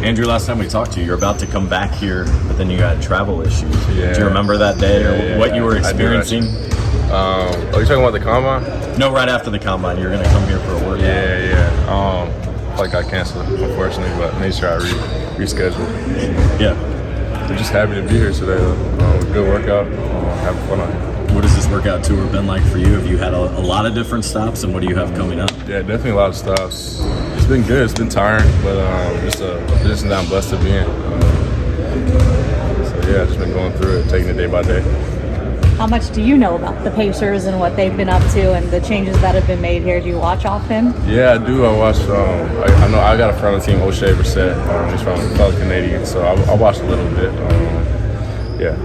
Andrew, last time we talked to you, you're about to come back here, but then you had travel issues. Yeah. Do you remember that day or what you were experiencing? Are you talking about the combine? No, right after the combine. You're going to come here for a workout. Yeah. I got canceled, unfortunately, but made sure I rescheduled. Yeah. We're just happy to be here today, though. Good workout. Having fun on here. What has this workout tour been like for you? Have you had a lot of different stops, and what do you have coming up? Yeah, definitely a lot of stops. It's been good. It's been tiring, but just a position that I'm blessed to be in. I've just been going through it, taking it day by day. How much do you know about the Pacers and what they've been up to and the changes that have been made here? Do you watch often? Yeah, I do. I watch. I know I got a friend on the team, O'Shea Brissett. He's from fellow Canadian, so I watched a little bit. Yeah.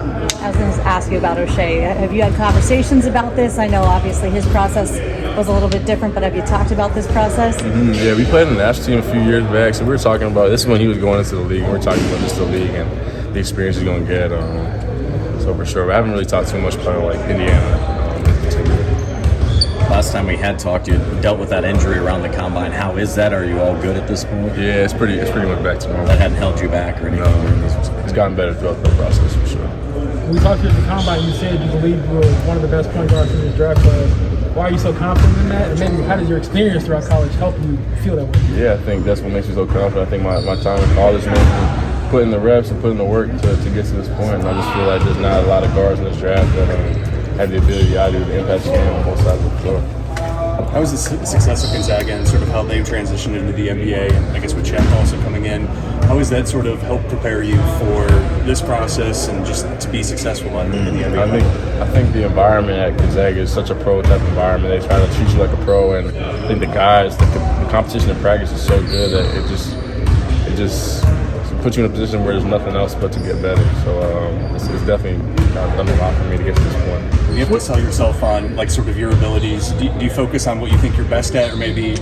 I was going to ask you about O'Shea. Have you had conversations about this? I know obviously his process was a little bit different, but have you talked about this process? Mm-hmm. Yeah, we played in the national team a few years back, so we were talking about this is when he was going into the league, and we were talking about just the league and the experience he's going to get. So for sure, but I haven't really talked too much about like Indiana. Last time we had talked, you dealt with that injury around the combine. How is that? Are you all good at this point? Yeah, it's pretty much back to normal. That hadn't held you back or anything? No, it's gotten better throughout the process for sure. When we talked to you at the combine, you said you believe you were one of the best point guards in this draft class. Why are you so confident in that? And maybe how does your experience throughout college help you feel that way? Yeah, I think that's what makes me so confident. I think my time in college made me put in the reps and put in the work to get to this point. And I just feel like there's not a lot of guards in this draft that have the ability I do to impact the game on both sides of the floor. How was the success of Gonzaga and sort of how they've transitioned into the NBA, and I guess with Chet also coming in, how has that sort of helped prepare you for this process and just to be successful in the NBA? I think the environment at Gonzaga is such a pro type environment. They try to treat you like a pro, and I think the guys, the competition in practice is so good that it just puts you in a position where there's nothing else but to get better. So it's definitely kind of done a lot for me to get to this point. You have to sell yourself on like sort of your abilities. Do you focus on what you think you're best at, or maybe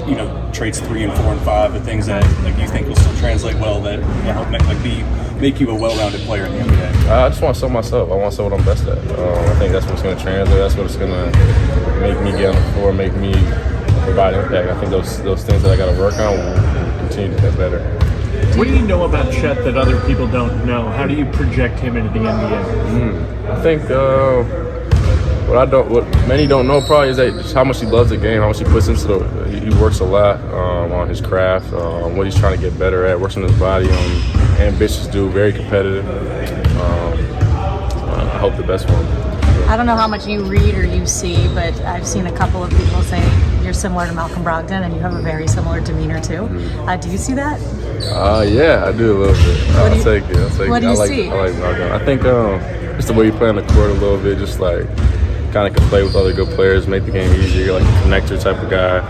traits 3 and 4 and 5, the things that like you think will still translate well that will help make you a well-rounded player in the NBA? I just want to sell myself. I want to sell what I'm best at. I think that's what's going to translate. That's what's going to make me get on the floor, make me provide impact. I think those things that I got to work on will continue to get better. What do you know about Chet that other people don't know? How do you project him into the NBA? I think what many don't know probably is that just how much he loves the game, how much he puts into he works a lot on his craft, what he's trying to get better at, works on his body, ambitious dude, very competitive. I hope the best for him. I don't know how much you read or you see, but I've seen a couple of people say you're similar to Malcolm Brogdon and you have a very similar demeanor too. Do you see that? Yeah, I do a little bit. I'll take it. What do you see? I like Brogdon. I think just the way you play on the court a little bit, just like kind of can play with other good players, make the game easier, like a connector type of guy.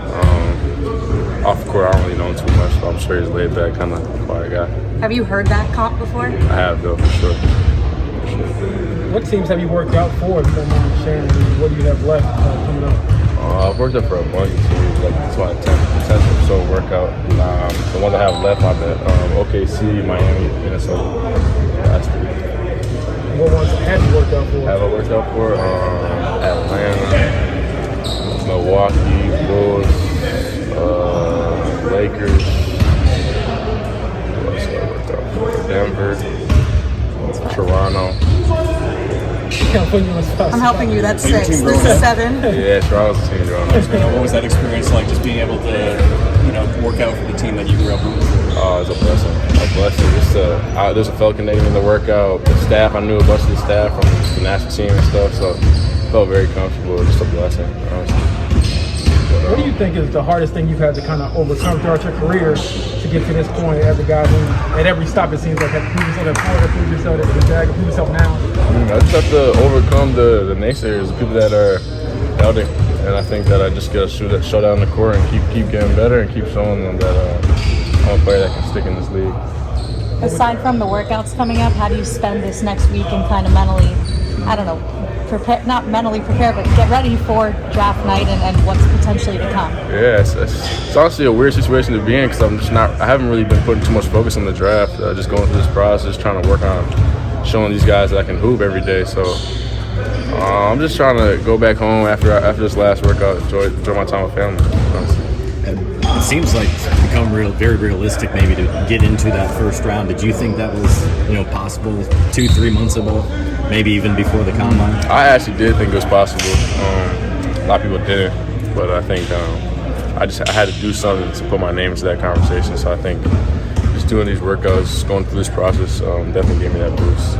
Off the court, I don't really know him too much, so I'm sure he's laid back, kind of quiet guy. Have you heard that comp before? I have, though, for sure. What teams have you worked out for, if you don't mind sharing? What do you have left coming up? I've worked out for a bunch of teams, like that's why 10 or so workout. The ones I have left, my bet, OKC, Miami, Minnesota. What ones have you worked out for? Have I worked out for? Atlanta, Milwaukee, Bulls, Lakers. What else have I worked out for? Denver, Toronto. I'm helping you. That's 6. This is 7. Yeah, Toronto's a team growing up. What was that experience like, just being able to, work out for the team that you grew up with? Oh, it's a blessing. Just there's a fellow Canadian in the workout. The staff, I knew a bunch of the staff from the national team and stuff, so I felt very comfortable. Just a blessing, honestly. What do you think is the hardest thing you've had to kind of overcome throughout your career to get to this point as a guy who, at every stop, it seems like had to prove yourself at Florida, prove yourself at Gonzaga, prove yourself now? I just have to overcome the naysayers, the people that are doubting. And I think that I just got to show down the court and keep getting better and keep showing them that I'm a player that can stick in this league. Aside from the workouts coming up, how do you spend this next week and kind of mentally, not mentally prepare, but get ready for draft night and what's potentially to come? Yeah, it's honestly a weird situation to be in because I haven't really been putting too much focus on the draft. Just going through this process, trying to work on showing these guys that I can hoop every day. So I'm just trying to go back home after this last workout, enjoy my time with family, honestly. And it seems like it's become very realistic maybe to get into that first round. Did you think that was possible 2-3 months ago, maybe even before the combine? I actually did think it was possible. A lot of people didn't, but I think I had to do something to put my name into that conversation. So I think just doing these workouts, going through this process, definitely gave me that boost.